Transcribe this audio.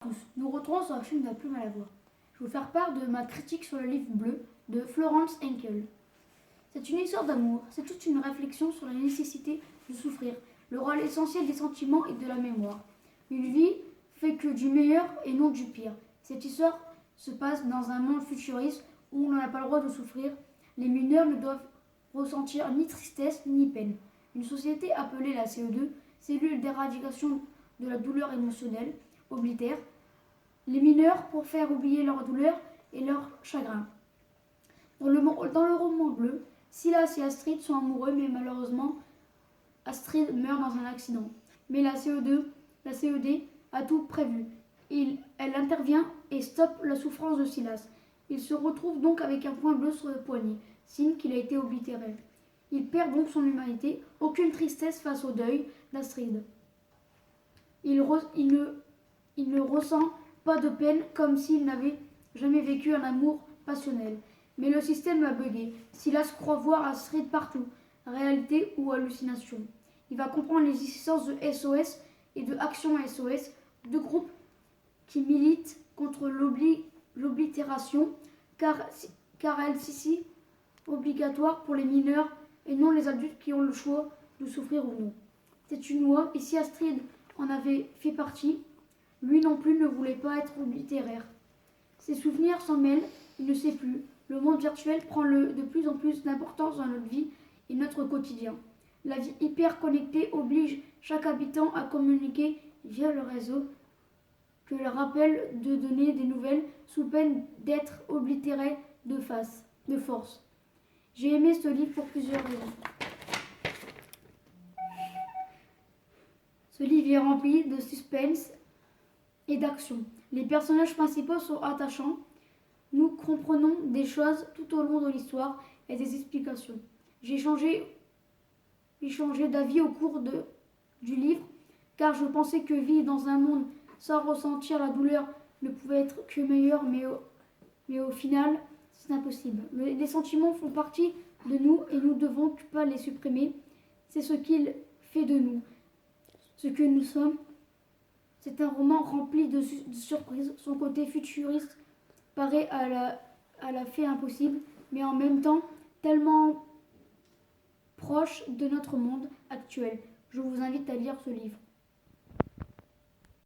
Tous, nous retrouvons sur la chaîne de la plume à la voix. Je vais vous faire part de ma critique sur le livre bleu de Florence Henkel. C'est une histoire d'amour, c'est toute une réflexion sur la nécessité de souffrir, le rôle essentiel des sentiments et de la mémoire. Une vie fait que du meilleur et non du pire. Cette histoire se passe dans un monde futuriste où on n'a pas le droit de souffrir. Les mineurs ne doivent ressentir ni tristesse ni peine. Une société appelée la CE2, cellule d'éradication de la douleur émotionnelle, oblitère les mineurs pour faire oublier leur douleur et leur chagrin. Dans le roman bleu, Silas et Astrid sont amoureux, mais malheureusement, Astrid meurt dans un accident. Mais la CED a tout prévu. Elle intervient et stoppe la souffrance de Silas. Il se retrouve donc avec un point bleu sur le poignet, signe qu'il a été oblitéré. Il perd donc son humanité, aucune tristesse face au deuil d'Astrid. Il ne ressent pas de peine, comme s'il n'avait jamais vécu un amour passionnel. Mais le système a bugué. Silas croit voir Astrid partout, réalité ou hallucination. Il va comprendre l'existence de SOS et de Action SOS, deux groupes qui militent contre l'oblitération, car elle est ici obligatoire pour les mineurs et non les adultes qui ont le choix de souffrir ou non. C'est une loi, et si Astrid en avait fait partie, lui non plus ne voulait pas être oblitéraire. Ses souvenirs s'en mêlent, il ne sait plus. Le monde virtuel prend de plus en plus d'importance dans notre vie et notre quotidien. La vie hyper connectée oblige chaque habitant à communiquer via le réseau, que le rappel de donner des nouvelles sous peine d'être oblitéré de force. J'ai aimé ce livre pour plusieurs raisons. Ce livre est rempli de suspense et d'action. Les personnages principaux sont attachants. Nous comprenons des choses tout au long de l'histoire et des explications. J'ai changé d'avis au cours du livre, car je pensais que vivre dans un monde sans ressentir la douleur ne pouvait être que meilleur, mais au final, c'est impossible. Les sentiments font partie de nous et nous ne devons pas les supprimer. C'est ce qu'il fait de nous, ce que nous sommes. C'est un roman rempli de surprises. Son côté futuriste paraît à la fait impossible, mais en même temps tellement proche de notre monde actuel. Je vous invite à lire ce livre.